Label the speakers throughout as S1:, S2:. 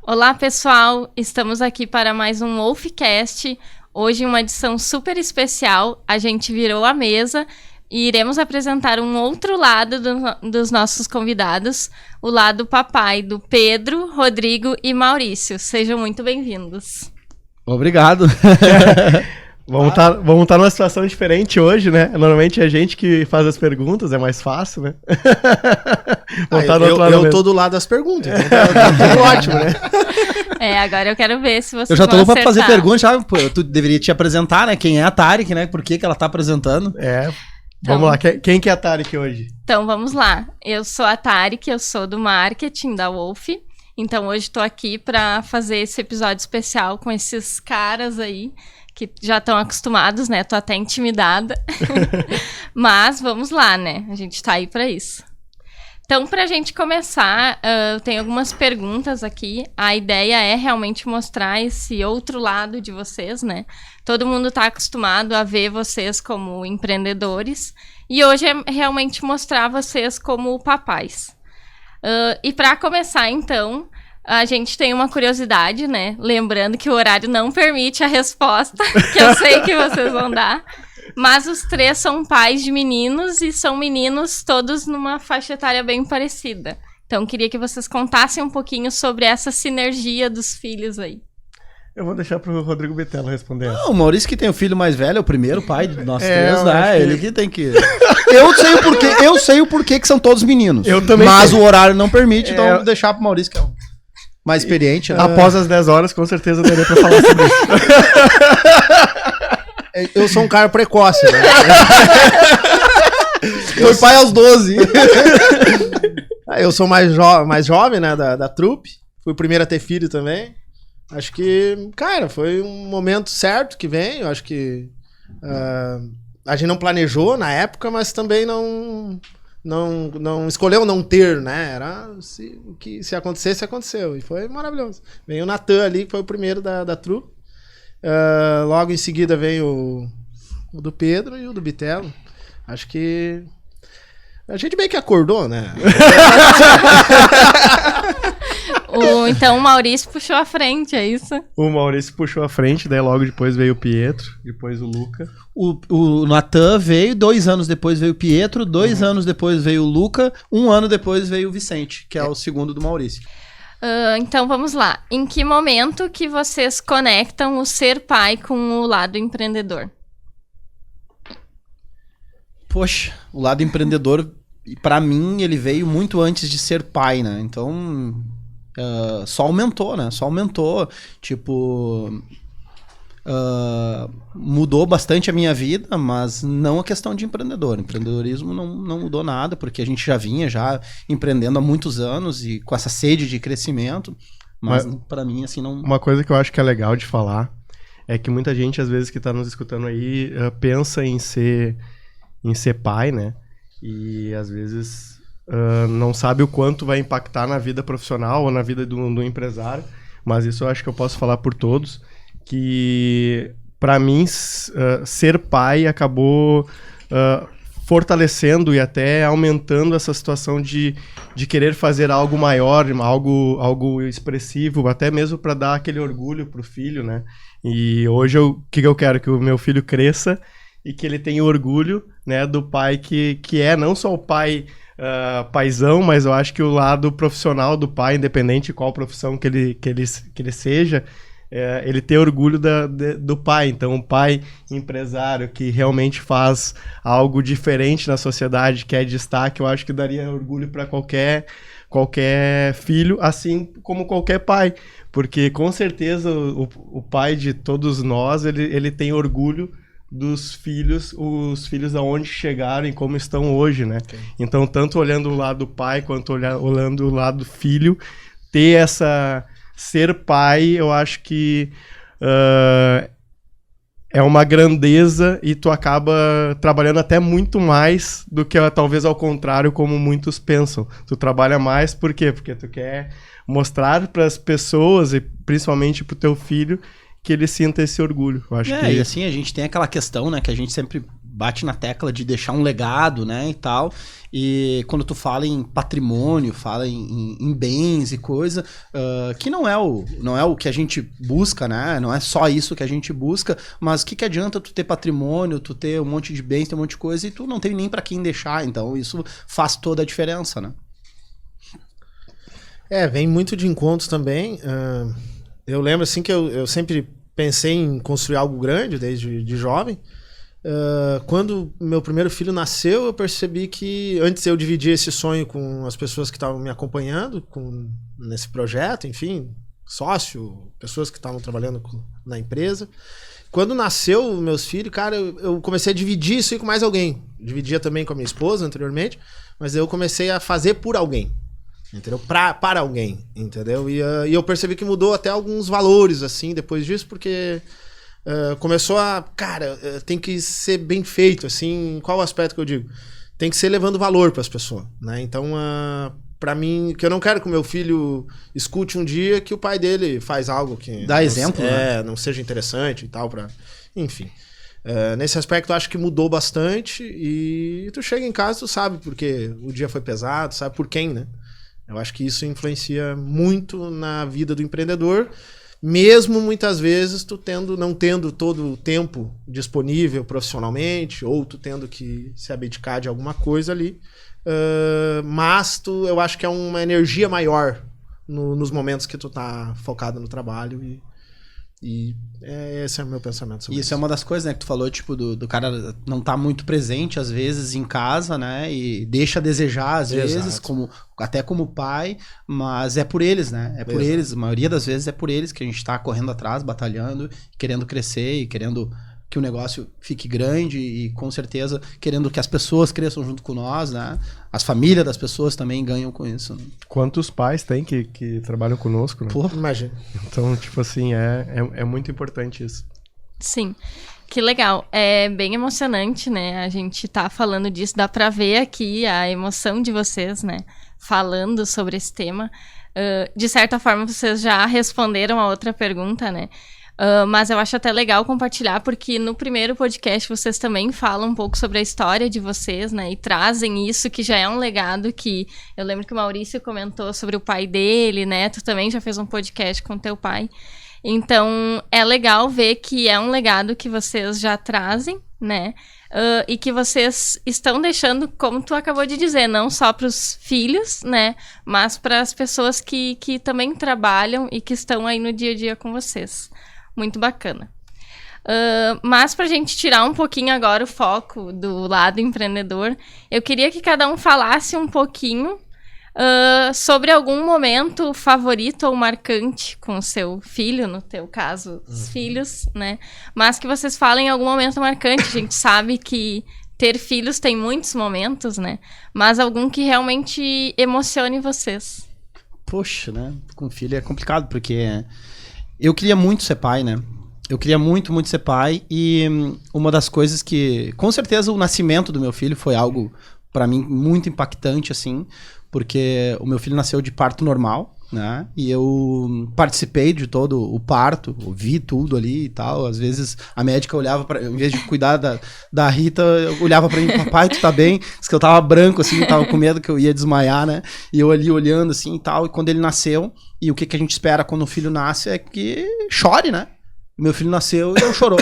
S1: Olá, pessoal! Estamos aqui para mais um Wolfcast. Hoje, uma edição super especial. A gente virou a mesa e iremos apresentar um outro lado dos nossos convidados, o lado papai do Pedro, Rodrigo e Maurício. Sejam muito bem-vindos.
S2: Obrigado.
S3: Vamos estar numa situação diferente hoje, né? Normalmente é a gente que faz as perguntas, é mais fácil, né?
S2: Eu tô do lado das perguntas, então tá ótimo, né?
S1: Agora eu quero ver se vocês
S2: Eu já tô
S1: vão
S2: pra fazer pergunta, já, pô, tu deveria te apresentar, né? Quem é a Tarek, né? Por que ela tá apresentando?
S3: Vamos lá, quem que é a Tarek hoje?
S1: Então, vamos lá. Eu sou a Tarek, eu sou do marketing da Wolf. Então, hoje tô aqui para fazer esse episódio especial com esses caras aí, que já estão acostumados, né? Tô até intimidada. Mas vamos lá, né? A gente tá aí para isso. Então, pra gente começar, eu tenho algumas perguntas aqui. A ideia é realmente mostrar esse outro lado de vocês, né? Todo mundo tá acostumado a ver vocês como empreendedores. E hoje é realmente mostrar vocês como papais. E para começar, então, a gente tem uma curiosidade, né? Lembrando que o horário não permite a resposta, que eu sei que vocês vão dar. Mas os três são pais de meninos e são meninos todos numa faixa etária bem parecida. Então, queria que vocês contassem um pouquinho sobre essa sinergia dos filhos aí.
S3: Eu vou deixar pro Rodrigo Bitelo responder.
S2: Não, o Maurício que tem o filho mais velho, é o primeiro pai de nós três,
S3: né?
S2: Ele que tem que... Eu sei o porquê que são todos meninos.
S3: Eu também
S2: mas
S3: sei.
S2: O horário não permite, então eu vou deixar pro Maurício, que é o mais experiente. Né?
S3: Após as 10 horas, com certeza eu daria pra falar sobre isso.
S2: Eu sou um cara precoce, né? Foi pai aos 12.
S4: Eu sou mais jovem, né, da trupe. Fui o primeiro a ter filho também. Acho que, cara, foi um momento certo que vem. Eu acho que a gente não planejou na época, mas também não escolheu não ter, né? Era se acontecesse, aconteceu. E foi maravilhoso. Veio o Natan ali, que foi o primeiro da trupe. Logo em seguida veio o do Pedro e o do Bitelo. Acho que a gente meio que acordou, né?
S1: Então o Maurício puxou a frente, é isso?
S3: O Maurício puxou a frente, daí logo depois veio o Pietro, depois o Luca.
S2: O Natan veio, 2 anos depois veio o Pietro, 2 anos depois veio o Luca, 1 ano depois veio o Vicente, que é o segundo do Maurício.
S1: Então vamos lá. Em que momento que vocês conectam o ser pai com o lado empreendedor?
S2: Poxa, o lado empreendedor, pra mim, ele veio muito antes de ser pai, né? Então, só aumentou, né? Só aumentou. Tipo, mudou bastante a minha vida, mas não a questão de empreendedor. Empreendedorismo não mudou nada, porque a gente já vinha empreendendo há muitos anos e com essa sede de crescimento. Mas pra mim, assim, não...
S3: Uma coisa que eu acho que é legal de falar é que muita gente, às vezes, que tá nos escutando aí, pensa em ser pai, né? E às vezes não sabe o quanto vai impactar na vida profissional ou na vida do empresário. Mas isso eu acho que eu posso falar por todos, que para mim ser pai acabou fortalecendo e até aumentando essa situação de querer fazer algo maior, algo expressivo, até mesmo para dar aquele orgulho pro filho, né? E hoje o que eu quero? Que o meu filho cresça e que ele tenha orgulho, né, do pai que é não só o pai paizão, mas eu acho que o lado profissional do pai, independente de qual profissão que ele seja, ele ter orgulho do pai. Então, um pai empresário que realmente faz algo diferente na sociedade, que é destaque, eu acho que daria orgulho para qualquer filho, assim como qualquer pai. Porque, com certeza, o pai de todos nós, ele tem orgulho dos filhos, os filhos aonde chegaram e como estão hoje, né? Okay. Então, tanto olhando o lado do pai, quanto olhando o lado do filho, ter essa... Ser pai, eu acho que é uma grandeza e tu acaba trabalhando até muito mais do que talvez ao contrário, como muitos pensam. Tu trabalha mais por quê? Porque tu quer mostrar para as pessoas e principalmente para o teu filho que ele sinta esse orgulho. Eu acho que...
S2: E assim, a gente tem aquela questão, né, que a gente sempre bate na tecla de deixar um legado, né, e tal. E quando tu fala em patrimônio, fala em bens e coisa, que não é o que a gente busca, né? Não é só isso que a gente busca, mas o que adianta tu ter patrimônio, tu ter um monte de bens, ter um monte de coisa, e tu não tem nem pra quem deixar. Então isso faz toda a diferença, né?
S4: Vem muito de encontros também. Eu lembro assim que eu sempre pensei em construir algo grande desde de jovem. Quando meu primeiro filho nasceu, eu percebi que antes eu dividia esse sonho com as pessoas que estavam me acompanhando nesse projeto, enfim, sócio, pessoas que estavam trabalhando na empresa. Quando nasceu meus filhos, cara, eu comecei a dividir isso aí com mais alguém. Dividia também com a minha esposa anteriormente, mas eu comecei a fazer por alguém, entendeu? Para alguém, entendeu? E eu percebi que mudou até alguns valores, assim, depois disso, porque começou cara, tem que ser bem feito, assim, qual o aspecto que eu digo? Tem que ser levando valor para as pessoas, né? Então, para mim, que eu não quero que o meu filho escute um dia que o pai dele faz algo que...
S2: Dá exemplo, né?
S4: Não seja interessante e tal, enfim. Nesse aspecto, eu acho que mudou bastante e tu chega em casa, tu sabe porque o dia foi pesado, sabe por quem, né? Eu acho que isso influencia muito na vida do empreendedor, mesmo muitas vezes tu não tendo todo o tempo disponível profissionalmente, ou tu tendo que se abdicar de alguma coisa ali, mas eu acho que é uma energia maior nos momentos que tu tá focado no trabalho e esse é o meu pensamento sobre
S2: isso. É uma das coisas, né, que tu falou, tipo, do cara não tá muito presente, às vezes, em casa, né, e deixa a desejar, às vezes, até como pai, mas é por eles, né, é por eles, a maioria das vezes é por eles que a gente tá correndo atrás, batalhando, querendo crescer e querendo que o negócio fique grande e, com certeza, querendo que as pessoas cresçam junto com nós, né, as famílias das pessoas também ganham com isso, né?
S3: Quantos pais tem que trabalham conosco, né?
S4: Pô, imagina.
S3: Então, tipo assim, é muito importante isso.
S1: Sim, que legal. É bem emocionante, né? A gente tá falando disso, dá pra ver aqui a emoção de vocês, né? Falando sobre esse tema. De certa forma, vocês já responderam a outra pergunta, né? Mas eu acho até legal compartilhar, porque no primeiro podcast vocês também falam um pouco sobre a história de vocês, né? E trazem isso, que já é um legado que... Eu lembro que o Maurício comentou sobre o pai dele, né? Tu também já fez um podcast com teu pai. Então, é legal ver que é um legado que vocês já trazem, né? E que vocês estão deixando, como tu acabou de dizer, não só para os filhos, né? Mas para as pessoas que também trabalham e que estão aí no dia a dia com vocês. Muito bacana. Mas pra gente tirar um pouquinho agora o foco do lado empreendedor, eu queria que cada um falasse um pouquinho sobre algum momento favorito ou marcante com o seu filho, no teu caso, os filhos, né? Mas que vocês falem algum momento marcante. A gente sabe que ter filhos tem muitos momentos, né? Mas algum que realmente emocione vocês.
S2: Poxa, né? Com filho é complicado, porque... Eu queria muito ser pai, né? Eu queria muito, muito ser pai. E uma das coisas que... Com certeza o nascimento do meu filho foi algo, pra mim, muito impactante, assim. Porque o meu filho nasceu de parto normal, né? E eu participei de todo o parto. Eu vi tudo ali e tal. Às vezes a médica olhava pra... Em vez de cuidar da Rita, eu olhava pra mim. Papai, tu tá bem? Diz que eu tava branco, assim. Tava com medo que eu ia desmaiar, né? E eu ali olhando, assim, e tal. E quando ele nasceu... E o que a gente espera quando o filho nasce é que chore, né? Meu filho nasceu e não chorou.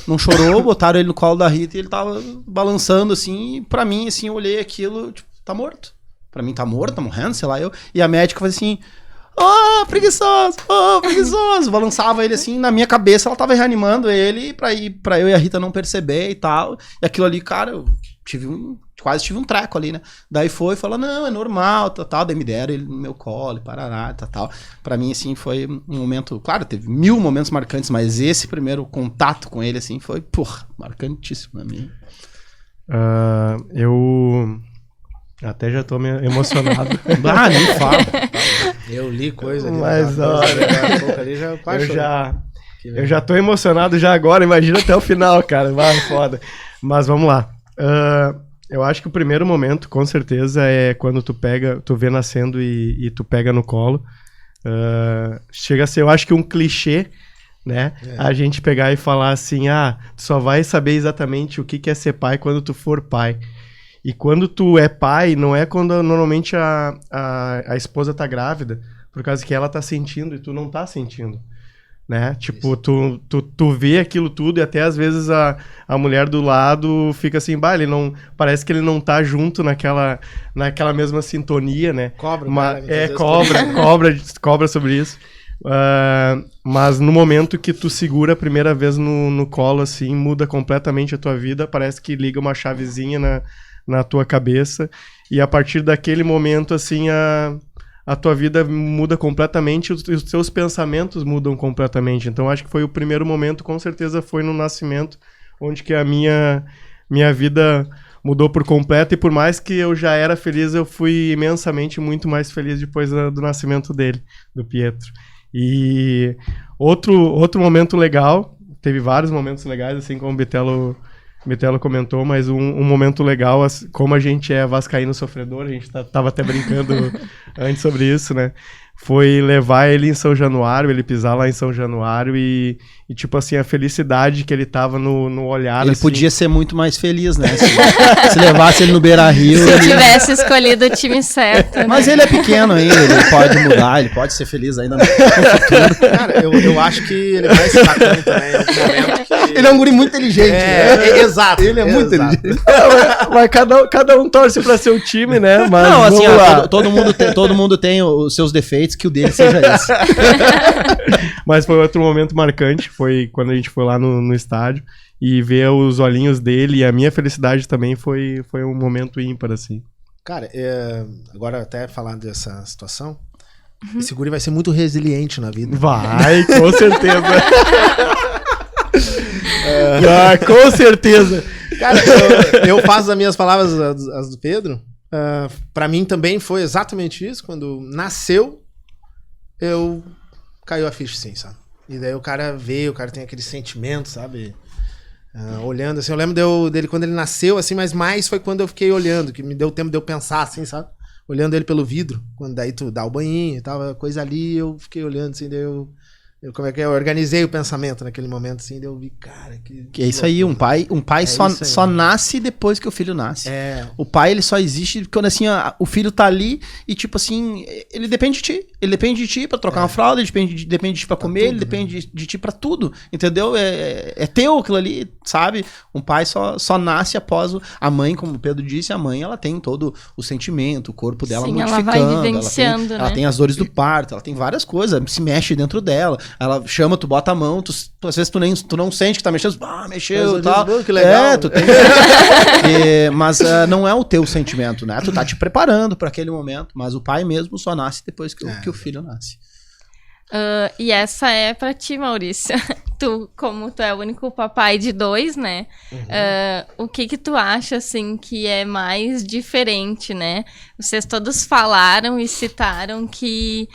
S2: Não chorou, botaram ele no colo da Rita e ele tava balançando, assim. E pra mim, assim, eu olhei aquilo, tipo, tá morto. Pra mim tá morto, tá morrendo, sei lá, eu. E a médica fazia assim, preguiçoso, preguiçoso. Balançava ele assim, na minha cabeça ela tava reanimando ele pra eu e a Rita não perceber e tal. E aquilo ali, cara, eu quase tive um treco ali, né? Daí falou, não, é normal, tal. Daí me deram ele no meu colo, parará, tal. Pra mim, assim, foi um momento... Claro, teve 1000 momentos marcantes, mas esse primeiro contato com ele, assim, foi, marcantíssimo na minha.
S3: Eu até já tô meio emocionado.
S2: Nem falo.
S4: Eu li coisa ali.
S3: Mas,
S4: olha,
S3: eu já tô emocionado já agora, imagina até o final, cara. Vai, foda. Mas vamos lá. Eu acho que o primeiro momento, com certeza, é quando tu vê nascendo e tu pega no colo. Chega a ser, eu acho que um clichê, né? A gente pegar e falar assim, tu só vai saber exatamente o que é ser pai quando tu for pai. E quando tu é pai, não é quando normalmente a esposa tá grávida, por causa que ela tá sentindo e tu não tá sentindo, né? Tipo, tu vê aquilo tudo e até às vezes a mulher do lado fica assim, parece que ele não tá junto naquela mesma sintonia, né? Cobra sobre isso. Mas no momento que tu segura a primeira vez no colo, assim, muda completamente a tua vida, parece que liga uma chavezinha na tua cabeça, e a partir daquele momento, assim, a tua vida muda completamente, os teus pensamentos mudam completamente. Então acho que foi o primeiro momento, com certeza foi no nascimento, onde que a minha vida mudou por completo, e por mais que eu já era feliz, eu fui imensamente muito mais feliz depois do nascimento dele, do Pietro. E outro momento legal, teve vários momentos legais, assim como o Bitelo comentou, mas um momento legal, como a gente é vascaíno sofredor, a gente tava até brincando antes sobre isso, né? Foi levar ele em São Januário, ele pisar lá em São Januário e tipo assim, a felicidade que ele tava no olhar.
S2: Ele
S3: assim,
S2: podia ser muito mais feliz, né? Se levasse ele no Beira-Rio.
S1: Se tivesse escolhido o time certo. Né?
S2: Mas ele é pequeno ainda, ele pode mudar, ele pode ser feliz ainda no futuro.
S4: Cara, eu acho que ele vai se bacana também em algum momento.
S2: Ele é um guri muito inteligente.
S4: Exato.
S2: Ele é muito inteligente.
S3: Mas cada um torce pra seu time, né? Mas
S2: não, assim, todo mundo tem os seus defeitos, que o dele seja esse.
S3: Mas foi outro momento marcante, foi quando a gente foi lá no estádio e ver os olhinhos dele, e a minha felicidade também foi um momento ímpar, assim.
S4: Cara, agora até falar dessa situação, esse guri vai ser muito resiliente na vida.
S3: Vai, com certeza. Com certeza.
S4: Cara, eu faço as minhas palavras as do Pedro. Pra mim também foi exatamente isso. Quando nasceu, caiu a ficha, sim, sabe? E daí o cara tem aquele sentimento, sabe? Olhando, assim, eu lembro dele quando ele nasceu, assim, mas mais foi quando eu fiquei olhando, que me deu tempo de eu pensar, assim, sabe? Olhando ele pelo vidro, quando daí tu dá o banhinho e tal, coisa ali, eu fiquei olhando, assim, daí eu organizei o pensamento naquele momento, assim, daí eu vi, cara,
S2: que é isso aí, um pai só nasce depois que o filho nasce. O pai, ele só existe quando, assim, o filho tá ali e, tipo assim, ele depende de ti. Ele depende de ti pra trocar uma fralda, ele depende de ti pra comer, tudo, ele depende de ti pra tudo, entendeu? É teu aquilo ali, sabe? Um pai só nasce após a mãe, como o Pedro disse, a mãe, ela tem todo o sentimento, o corpo dela modificando. Ela vai vivenciando, ela tem as dores do parto, ela tem várias coisas, se mexe dentro dela. Ela chama, tu bota a mão, às vezes tu não sente que tá mexendo, mexeu e tal.
S4: Que legal.
S2: Tu tem... mas não é o teu sentimento, né? Tu tá te preparando pra aquele momento, mas o pai mesmo só nasce depois que o filho nasce.
S1: E essa é pra ti, Maurício. Como tu é o único papai de 2, né? O que tu acha, assim, que é mais diferente, né? Vocês todos falaram e citaram que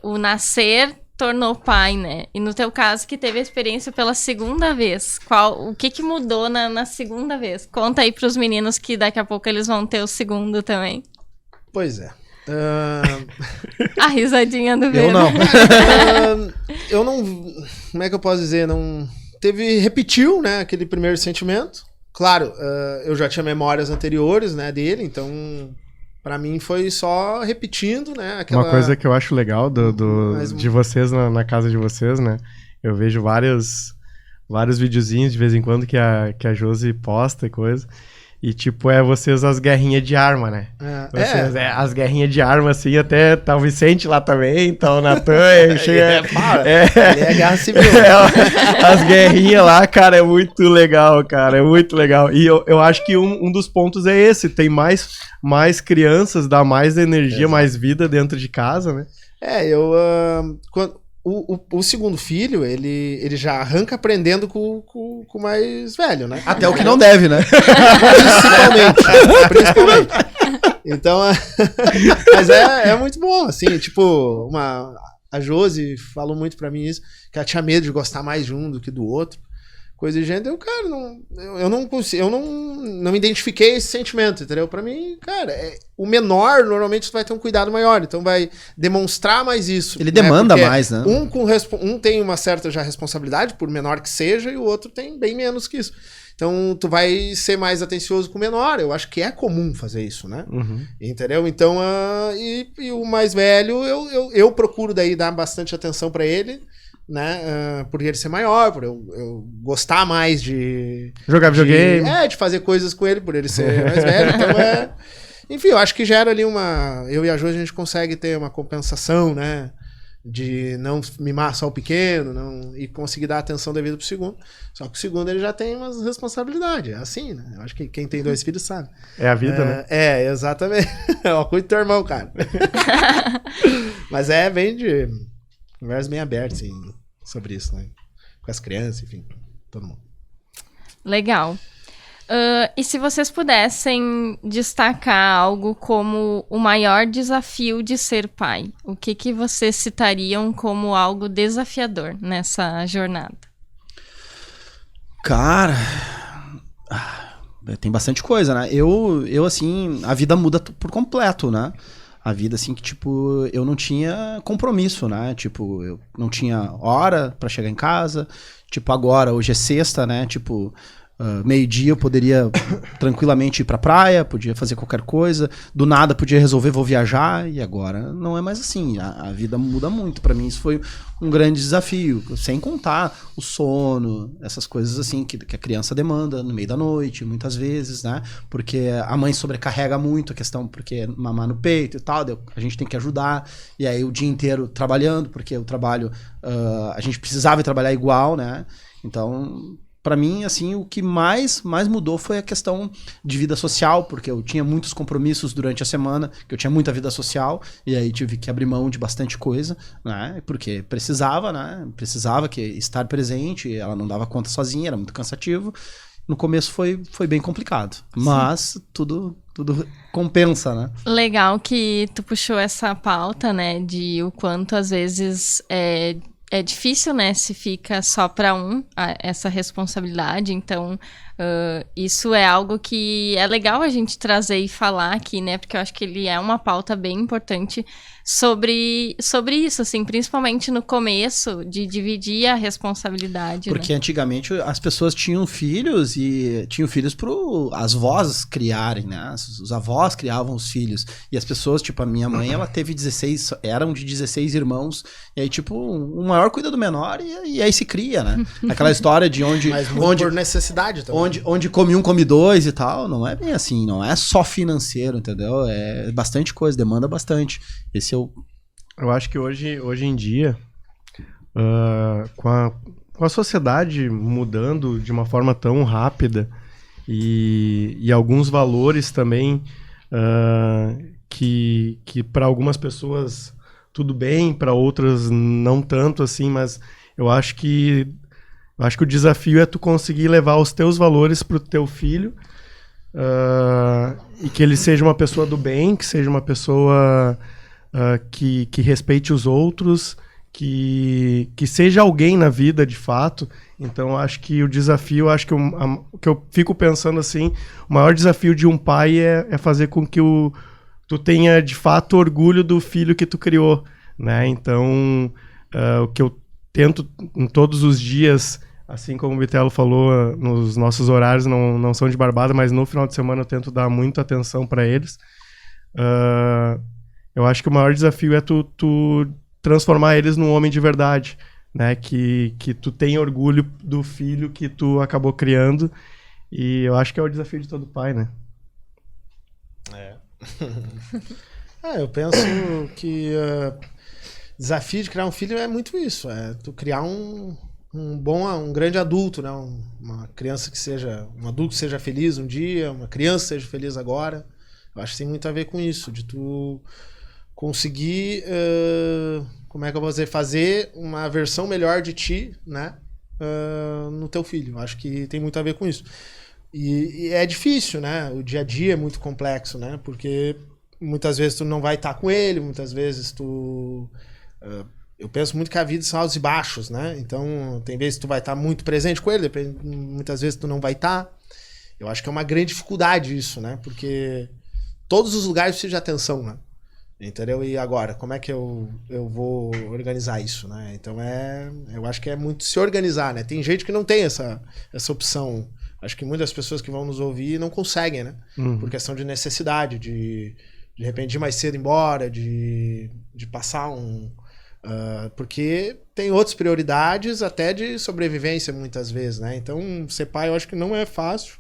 S1: o nascer tornou pai, né? E no teu caso, que teve a experiência pela segunda vez, o que mudou na segunda vez? Conta aí pros meninos que daqui a pouco eles vão ter o segundo também.
S4: Pois é.
S1: A risadinha do Pedro.
S4: Eu não... Como é que eu posso dizer? Não repetiu, né, aquele primeiro sentimento. Claro, eu já tinha memórias anteriores, né, dele, então... Pra mim foi só repetindo, né?
S3: Uma coisa que eu acho legal de vocês na casa de vocês, né? Eu vejo vários videozinhos de vez em quando que a Josi posta e coisa. E tipo, vocês as guerrinhas de arma, né? As guerrinhas de arma, assim, até tá o Vicente lá também, então o Natan,
S4: é guerra civil.
S3: As guerrinhas lá, cara, é muito legal, cara, é muito legal. E eu acho que um dos pontos é esse, tem mais crianças, dá mais energia, mais vida dentro de casa, né?
S4: O segundo filho, ele já arranca aprendendo com o mais velho, né?
S2: Até o que não deve, né?
S4: Principalmente. Então, mas é muito bom, assim, tipo, a Josi falou muito pra mim isso, que ela tinha medo de gostar mais de um do que do outro. coisa de gênero, cara, eu não consigo, eu não identifiquei esse sentimento, entendeu? Pra mim, cara, o menor, normalmente, vai ter um cuidado maior, então vai demonstrar mais isso.
S2: Ele demanda
S4: Porque
S2: mais, né?
S4: Um tem uma certa já responsabilidade, por menor que seja, e o outro tem bem menos que isso. Então, tu vai ser mais atencioso com o menor. Eu acho que é comum fazer isso, né? Entendeu? Então, e o mais velho, eu procuro daí dar bastante atenção pra ele, né? Por ele ser maior, por eu gostar mais de...
S3: Jogar videogame.
S4: De fazer coisas com ele, por ele ser mais velho. Então, enfim, eu acho que gera ali uma... Eu e a Jo, a gente consegue ter uma compensação, né? De não mimar só o pequeno, e conseguir dar atenção devida pro segundo. Só que o segundo ele já tem umas responsabilidades. É assim, né? Eu acho que quem tem 2 filhos sabe.
S3: É a vida, né?
S4: Exatamente. Ó, cuida do teu irmão, cara. Mas bem de conversa bem aberta, assim, sobre isso, né? Com as crianças, enfim, todo mundo.
S1: Legal. E se vocês pudessem destacar algo como o maior desafio de ser pai, o que vocês citariam como algo desafiador nessa jornada?
S2: Cara, tem bastante coisa, né? Eu assim, a vida muda por completo, né? A vida, assim, que, tipo, eu não tinha compromisso, né? Tipo, eu não tinha hora pra chegar em casa. Tipo, agora, hoje é sexta, né? Tipo... meio-dia eu poderia tranquilamente ir pra praia, podia fazer qualquer coisa, do nada podia resolver, vou viajar, e agora não é mais assim, a vida muda muito. Pra mim isso foi um grande desafio, sem contar o sono, essas coisas assim que a criança demanda no meio da noite, muitas vezes, né, porque a mãe sobrecarrega muito a questão, porque mamar no peito e tal, a gente tem que ajudar, e aí o dia inteiro trabalhando, porque o trabalho, a gente precisava trabalhar igual, né, então... Pra mim, assim, o que mais mudou foi a questão de vida social, porque eu tinha muitos compromissos durante a semana, que eu tinha muita vida social, e aí tive que abrir mão de bastante coisa, né? Porque precisava, né? Precisava estar presente, ela não dava conta sozinha, era muito cansativo. No começo foi bem complicado, mas tudo compensa, né?
S1: Legal que tu puxou essa pauta, né? De o quanto às vezes é difícil, né, se fica só para essa responsabilidade, então isso é algo que é legal a gente trazer e falar aqui, né, porque eu acho que ele é uma pauta bem importante sobre isso, assim, principalmente no começo, de dividir a responsabilidade.
S2: Porque
S1: né?
S2: Antigamente as pessoas tinham filhos e tinham filhos as vós criarem, né? Os avós criavam os filhos. E as pessoas, tipo, a minha mãe, ela teve 16, eram de 16 irmãos, e aí, tipo, o maior cuida do menor e aí se cria, né? Aquela história de onde...
S4: Mas por necessidade também.
S2: Onde come um, come dois e tal, não é bem assim, não é só financeiro, entendeu? É bastante coisa, demanda bastante. Esse é o...
S3: Eu acho que hoje em dia, com a sociedade mudando de uma forma tão rápida e alguns valores também que para algumas pessoas tudo bem, para outras não tanto assim, mas eu acho que o desafio é tu conseguir levar os teus valores pro teu filho e que ele seja uma pessoa do bem, que seja uma pessoa que respeite os outros, que seja alguém na vida de fato. Então acho que o desafio, que eu fico pensando assim, o maior desafio de um pai é fazer com que tu tenha de fato orgulho do filho que tu criou, né? Então o que eu tento em todos os dias, assim como o Bitelo falou, nos nossos horários não são de barbada, mas no final de semana eu tento dar muita atenção para eles. Eu acho que o maior desafio é tu transformar eles num homem de verdade, né? Que tu tenha orgulho do filho que tu acabou criando, e eu acho que é o desafio de todo pai, né?
S4: Eu penso que desafio de criar um filho é muito isso, tu criar um grande adulto, né? Uma criança um adulto que seja feliz um dia, uma criança que seja feliz agora. Eu acho que tem muito a ver com isso, de tu conseguir, como é que eu vou dizer, fazer uma versão melhor de ti, né? No teu filho. Eu acho que tem muito a ver com isso. E é difícil, né? O dia a dia é muito complexo, né? Porque muitas vezes tu não vai estar com ele, muitas vezes eu penso muito que a vida são altos e baixos, né? Então, tem vezes que tu vai estar muito presente com ele, muitas vezes tu não vai estar. Eu acho que é uma grande dificuldade isso, né? Porque todos os lugares precisam de atenção, né? Entendeu? E agora, como é que eu vou organizar isso, né? Então, eu acho que é muito se organizar, né? Tem gente que não tem essa opção. Acho que muitas pessoas que vão nos ouvir não conseguem, né? Por questão de necessidade, de repente ir mais cedo embora, de passar porque tem outras prioridades até de sobrevivência muitas vezes, né? Então, ser pai eu acho que não é fácil.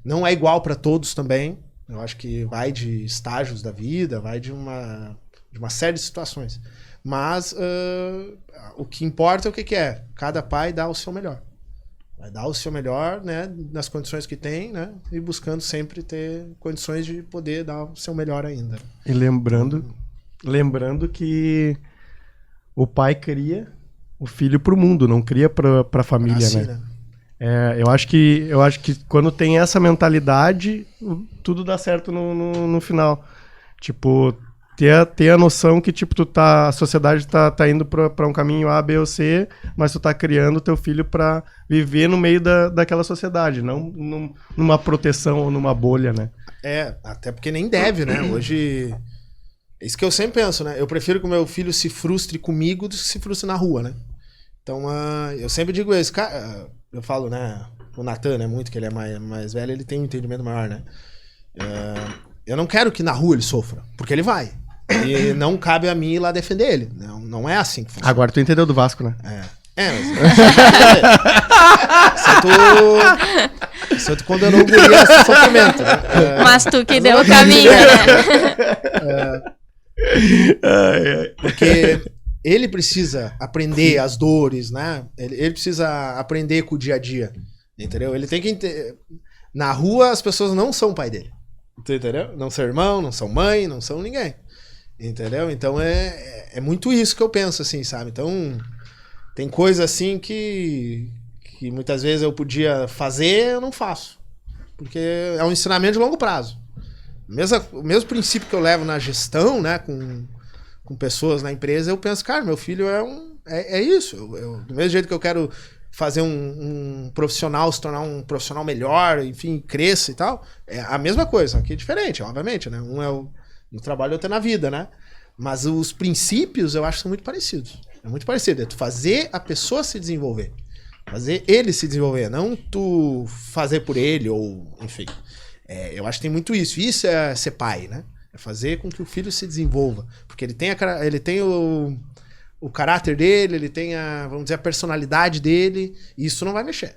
S4: Não é igual para todos também. Eu acho que vai de estágios da vida, vai de uma série de situações. Mas o que importa é o que é. Cada pai dá o seu melhor. Vai dar o seu melhor, né, nas condições que tem, né? E buscando sempre ter condições de poder dar o seu melhor ainda.
S3: E lembrando que o pai cria o filho pro mundo, não cria pra família,
S4: Assim,
S3: né? Eu acho que quando tem essa mentalidade, tudo dá certo no final. Tipo, ter a noção que tipo, a sociedade tá indo pra um caminho A, B ou C, mas tu tá criando teu filho pra viver no meio daquela sociedade, não numa proteção ou numa bolha, né?
S4: Até porque nem deve, né? Hoje, é isso que eu sempre penso, né? Eu prefiro que o meu filho se frustre comigo do que se frustre na rua, né? Então, eu sempre digo isso, cara, eu falo, né? O Natan, né? Muito que ele é mais velho, ele tem um entendimento maior, né? Eu não quero que na rua ele sofra, porque ele vai. E não cabe a mim ir lá defender ele. Não é assim que funciona.
S3: Agora tu entendeu do Vasco, né?
S4: Mas Isso tu condenou o guri a esse sofrimento, né?
S1: Mas tu que deu o caminho, né?
S4: Porque ele precisa aprender as dores, né? Ele precisa aprender com o dia a dia, entendeu? Ele tem que na rua as pessoas não são o pai dele, entendeu? Não são irmão, não são mãe, não são ninguém, entendeu? Então é muito isso que eu penso, assim, sabe? Então tem coisa assim que muitas vezes eu podia fazer, eu não faço, porque é um ensinamento de longo prazo. O mesmo princípio que eu levo na gestão, né, com pessoas na empresa, eu penso, cara, meu filho é isso. Do mesmo jeito que eu quero fazer um profissional se tornar um profissional melhor, enfim, cresça e tal, é a mesma coisa, aqui é diferente, obviamente, né? Um é no trabalho, outro é na vida, né? Mas os princípios eu acho que são muito parecidos. É muito parecido, é tu fazer a pessoa se desenvolver. Fazer ele se desenvolver, não tu fazer por ele, ou enfim. Eu acho que tem muito isso. Isso é ser pai, né? É fazer com que o filho se desenvolva. Porque ele tem o caráter dele, ele tem vamos dizer, a personalidade dele, e isso não vai mexer.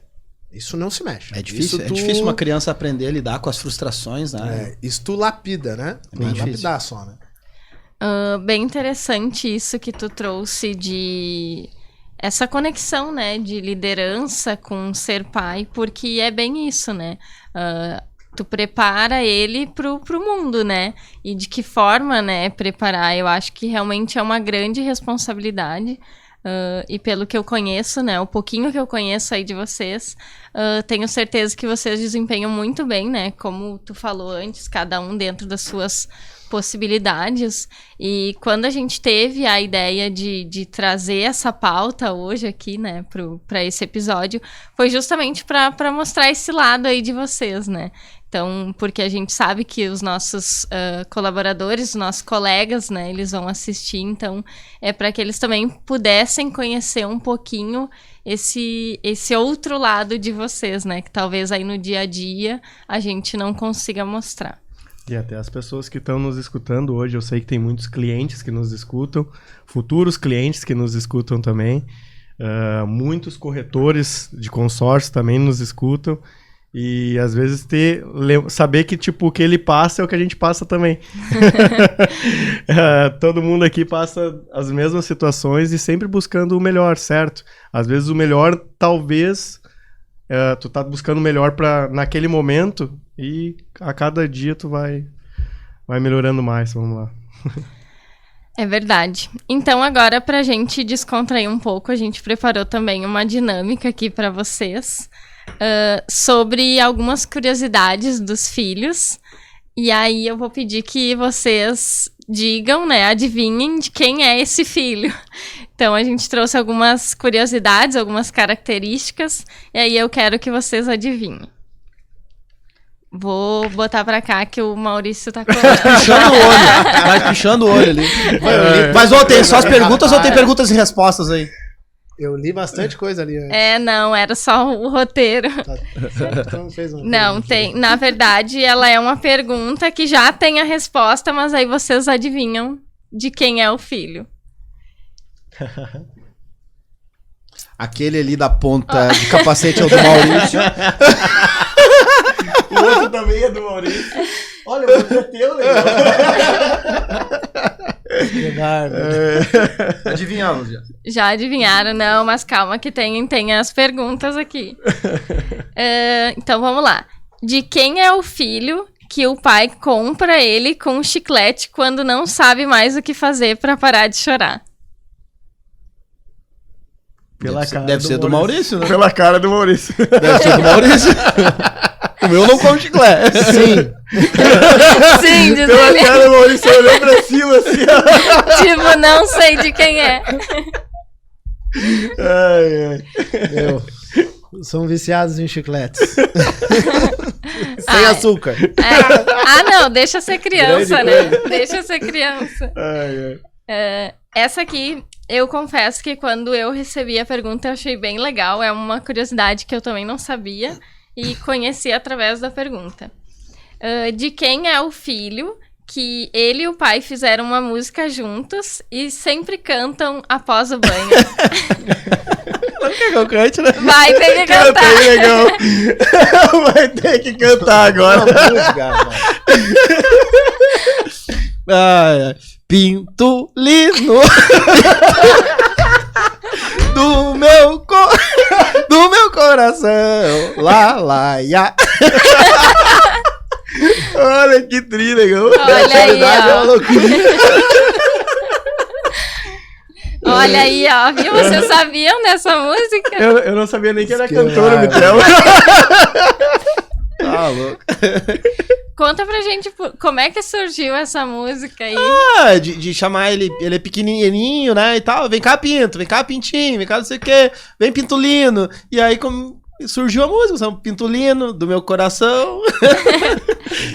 S4: Isso não se mexe.
S2: É difícil, é difícil uma criança aprender a lidar com as frustrações, né?
S4: Isso tu lapida, né?
S2: É bem difícil.
S4: Lapidar só, né?
S1: Bem interessante isso que tu trouxe de essa conexão, né, de liderança com ser pai, porque é bem isso, né? Tu prepara ele pro mundo, né? E de que forma, né, preparar? Eu acho que realmente é uma grande responsabilidade. E pelo que eu conheço, né, o pouquinho que eu conheço aí de vocês, tenho certeza que vocês desempenham muito bem, né? Como tu falou antes, cada um dentro das suas possibilidades. E quando a gente teve a ideia de trazer essa pauta hoje aqui, né, para esse episódio, foi justamente para mostrar esse lado aí de vocês, né? Então, porque a gente sabe que os nossos colaboradores, os nossos colegas, né, eles vão assistir, então é para que eles também pudessem conhecer um pouquinho esse outro lado de vocês, né, que talvez aí no dia a dia a gente não consiga mostrar.
S3: E até as pessoas que estão nos escutando hoje, eu sei que tem muitos clientes que nos escutam, futuros clientes que nos escutam também, muitos corretores de consórcio também nos escutam, e às vezes saber que tipo, o que ele passa é o que a gente passa também. Todo mundo aqui passa as mesmas situações e sempre buscando o melhor, certo? Às vezes o melhor, talvez, tu tá buscando o melhor naquele momento, e a cada dia tu vai melhorando mais, vamos lá.
S1: É verdade. Então agora, pra gente descontrair um pouco, a gente preparou também uma dinâmica aqui para vocês sobre algumas curiosidades dos filhos. E aí eu vou pedir que vocês digam, né, adivinhem de quem é esse filho. Então a gente trouxe algumas curiosidades, algumas características, e aí eu quero que vocês adivinhem. Vou botar pra cá que o Maurício tá colando.
S2: Pichando o olho. Vai pichando o olho ali. Mas tem só as perguntas ou tem perguntas e respostas aí?
S4: Eu li bastante coisa ali.
S1: Não, era só o roteiro.
S4: Então fez uma
S1: Não, tem. Na verdade, ela é uma pergunta que já tem a resposta, mas aí vocês adivinham de quem é o filho.
S2: Aquele ali da ponta de capacete é o do Maurício.
S3: O outro também é do Maurício. Olha, o outro é teu, legal.
S2: Adivinhamos já.
S1: Já adivinharam? Não, mas calma que tem as perguntas aqui. Então, vamos lá. De quem é o filho que o pai compra ele com um chiclete quando não sabe mais o que fazer pra parar de chorar?
S2: Deve ser do Maurício, né?
S3: Pela cara do Maurício.
S2: Deve ser do Maurício. O meu não come chiclete.
S4: Sim.
S1: Sim, diz
S3: Pela
S1: ele.
S3: cara do Maurício, olhou pra cima assim, ó.
S1: Tipo, não sei de quem é.
S4: São viciados em chicletes. Sem açúcar.
S1: Não, deixa ser criança, né? Deixa ser criança. Essa aqui, eu confesso que quando eu recebi a pergunta eu achei bem legal. É uma curiosidade que eu também não sabia e conheci através da pergunta. De quem é o filho que ele e o pai fizeram uma música juntos e sempre cantam após o banho?
S2: Não quer que eu cante, né?
S1: Vai ter que cantar.
S3: Cantei, legal. Vai ter que cantar agora.
S2: Pintulino do meu coração. Lá, ya.
S3: Olha que tri, legal.
S1: Olha aí, ó. Olha aí, ó. Viu? Vocês sabiam dessa música?
S3: Eu não sabia nem que era cantora, Mitel.
S2: Tá louco.
S1: Conta pra gente como é que surgiu essa música aí.
S2: De chamar ele é pequenininho, né, e tal. Vem cá, Pinto, vem cá, Pintinho, vem cá, não sei o quê. Vem, Pintulino. E aí surgiu a música, Pintulino, do meu coração.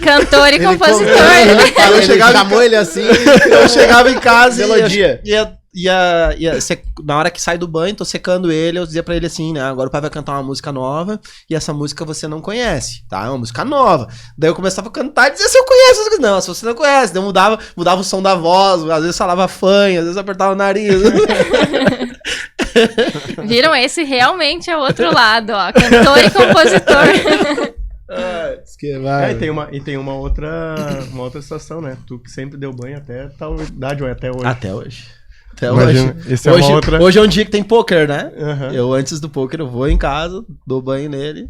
S1: Cantor e compositor.
S4: Ele chamou ele assim.
S2: Eu chegava em casa
S4: Melodia.
S2: Na hora que sai do banho, tô secando ele, eu dizia pra ele assim, né, agora o pai vai cantar uma música nova e essa música você não conhece, tá? É uma música nova. Daí eu começava a cantar e dizia se eu conheço. Não, se você não conhece. Daí eu mudava o som da voz, às vezes falava fanha, às vezes apertava o nariz.
S1: Viram? Esse realmente é o outro lado, ó. Cantor e compositor.
S3: E tem uma outra situação, né? Tu que sempre deu banho até tal idade, ou até hoje.
S2: Até hoje.
S3: Imagina,
S2: Hoje é um dia que tem poker, né?
S3: Uhum.
S2: Eu, antes do poker, eu vou em casa, dou banho nele,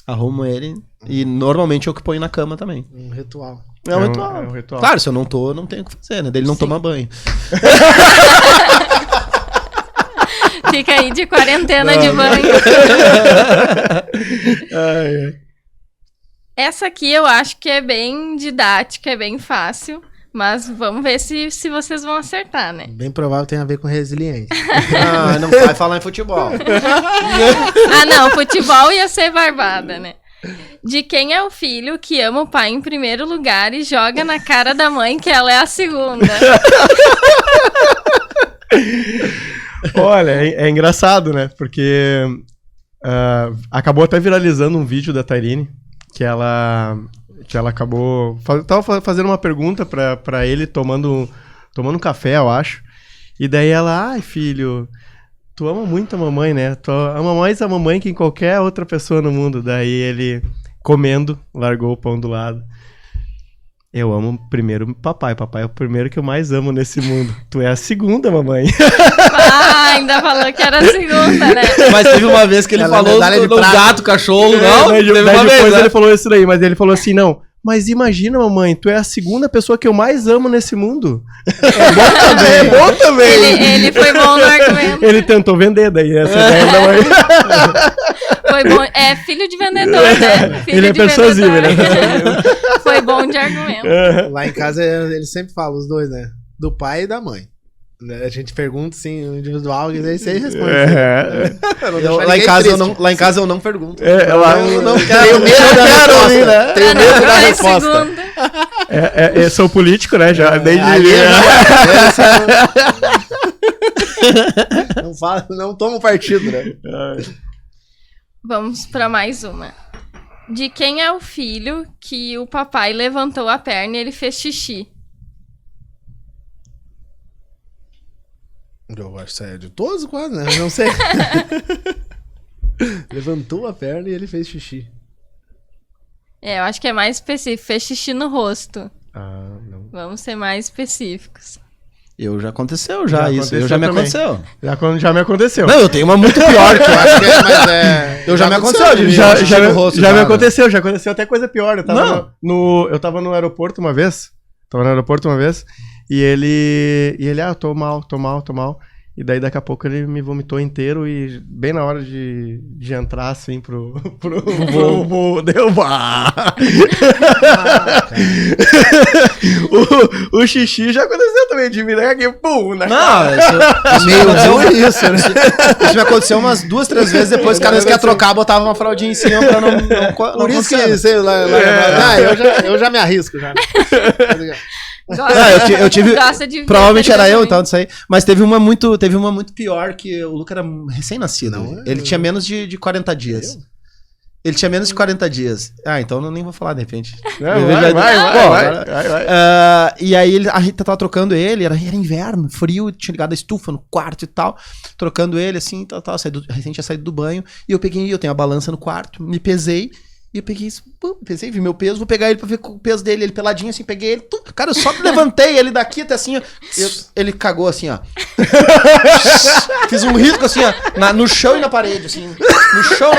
S2: arrumo ele e normalmente eu que ponho na cama também.
S4: Um ritual.
S2: É um ritual. Claro, se eu não tô, não tenho o que fazer, né? Dele não toma banho.
S1: Fica aí de quarentena de banho. Essa aqui eu acho que é bem didática, é bem fácil. Mas vamos ver se vocês vão acertar, né?
S4: Bem provável tem a ver com resiliência.
S2: Não vai falar em futebol.
S1: Não, futebol ia ser barbada, né? De quem é o filho que ama o pai em primeiro lugar e joga na cara da mãe que ela é a segunda?
S3: Olha, é engraçado, né? Porque acabou até viralizando um vídeo da Tairine que ela acabou... Tava fazendo uma pergunta pra ele tomando um café, eu acho. E daí ela, ai filho, tu ama muito a mamãe, né? Tu ama mais a mamãe que em qualquer outra pessoa no mundo. Daí ele, comendo, largou o pão do lado. Eu amo primeiro papai. Papai é o primeiro que eu mais amo nesse mundo. Tu é a segunda, mamãe.
S1: Ainda falou que era a segunda, né?
S2: Mas teve uma vez que ele falou do gato, cachorro, não?
S3: Daí depois
S2: vez,
S3: ele falou isso daí, mas ele falou assim, não... Mas imagina, mamãe, tu é a segunda pessoa que eu mais amo nesse mundo. É bom também.
S1: Ele foi bom no argumento.
S3: Ele tentou vender daí essa ideia da mãe.
S1: Foi bom. É filho de vendedor, né? Filho
S3: ele é
S1: de
S3: persuasivo,
S1: vendedor.
S3: ele é persuasivo.
S1: Foi bom de argumento.
S4: Lá em casa eles sempre falam, os dois, né? Do pai e da mãe. A gente pergunta, assim, o individual, e aí você responde.
S2: Lá em casa eu não pergunto.
S4: Eu não quero.
S2: Tenho medo da resposta.
S4: Né? Tenho medo da resposta.
S3: Eu sou político, né? Já, desde...
S4: Não tomo partido, né?
S1: Vamos pra mais uma. De quem é o filho que o papai levantou a perna e ele fez xixi?
S4: Eu acho que isso é de todos quase, né? Eu não sei. Levantou a perna e ele fez xixi.
S1: Eu acho que é mais específico. Fez xixi no rosto.
S3: Não.
S1: Vamos ser mais específicos.
S2: Já aconteceu,
S3: Já
S2: isso.
S3: aconteceu
S2: Já me
S3: também.
S2: aconteceu.
S3: Já me aconteceu.
S2: Não, eu tenho uma muito pior que eu acho que
S4: Mas
S2: já me aconteceu.
S3: Já me aconteceu, já aconteceu até coisa pior. Eu tava, eu tava no aeroporto uma vez. E ele, eu tô mal. E daí daqui a pouco ele me vomitou inteiro e bem na hora de entrar assim pro voo, deu o xixi já aconteceu também, de virar aqui, pum, na cara.
S2: Isso me aconteceu umas 2, 3 vezes depois que o cara quer trocar, botava uma fraldinha em cima pra não
S4: por isso que, sei lá, eu já me arrisco já.
S2: Eu tive. Provavelmente era eu,
S1: também.
S2: então, disso aí. Mas teve uma muito pior que o Luca era recém-nascido. Ele tinha menos de 40 dias. Ele tinha menos de 40 dias. Então eu nem vou falar de repente.
S3: Vai.
S2: E aí a Rita tava trocando ele, era inverno, frio, tinha ligado a estufa no quarto e tal. Trocando ele assim, recente tinha saído do banho. E eu tenho a balança no quarto, me pesei. E eu peguei isso, pensei, vi meu peso, vou pegar ele pra ver o peso dele. Ele peladinho assim, peguei ele. Cara, eu só levantei ele daqui até assim, ó. Ele cagou assim, ó. Fiz um risco assim, ó. No chão e na parede, assim. No chão,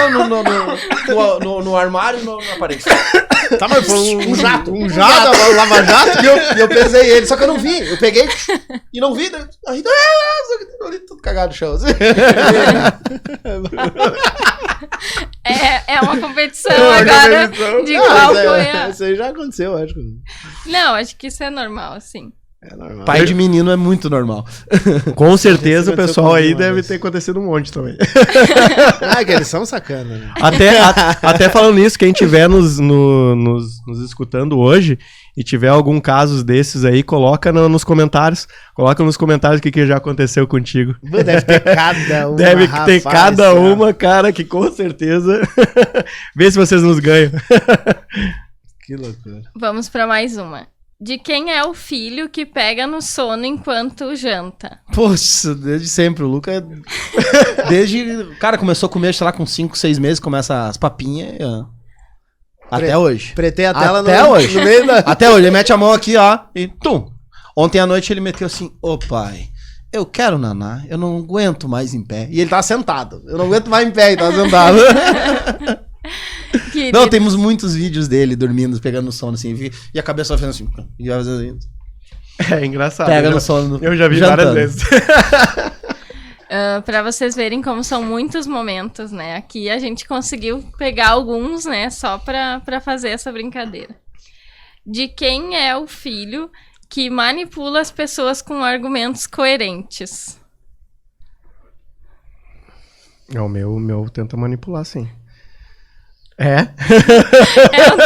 S2: no armário e na parede.
S4: Tá, mas foi um jato.
S2: Um lava-jato. E eu pesei ele, só que eu não vi. Eu peguei e não vi. Aí, tudo cagado no chão. Assim.
S1: É uma competição agora de qual foi a...
S4: Isso aí já aconteceu, acho.
S1: Não, acho que isso é normal, assim.
S4: É normal.
S2: Pai de menino é muito normal.
S3: Com certeza o pessoal aí deve ter acontecido um monte também.
S4: Que eles são sacana, né?
S3: Até falando nisso, quem estiver nos escutando hoje e tiver algum caso desses aí, coloca nos comentários. Coloca nos comentários o que já aconteceu contigo.
S4: Deve ter cada uma.
S3: Deve ter cada uma, cara, que com certeza. Vê se vocês nos ganham.
S4: Que loucura.
S1: Vamos pra mais uma. De quem é o filho que pega no sono enquanto janta?
S2: Poxa, desde sempre. O Luca, cara, começou a comer, sei lá, com 5, 6 meses, começa as papinhas. Até hoje.
S4: Pretei a tela
S2: até hoje.
S4: No meio da...
S2: Até hoje. Ele mete a mão aqui, ó, e tum. Ontem à noite ele meteu assim, pai, eu quero naná, eu não aguento mais em pé. E ele tava sentado. Eu não aguento mais em pé, ele tava sentado.
S1: Querido.
S2: Não, temos muitos vídeos dele dormindo, pegando no sono assim, e a cabeça fazendo assim. E às vezes
S3: é engraçado.
S2: Pega no sono.
S3: Eu já vi
S2: jantando.
S3: várias vezes.
S1: Pra vocês verem como são muitos momentos, né? Aqui a gente conseguiu pegar alguns, né? Só pra fazer essa brincadeira. De quem é o filho que manipula as pessoas com argumentos coerentes?
S3: O meu tenta manipular, sim. É
S1: o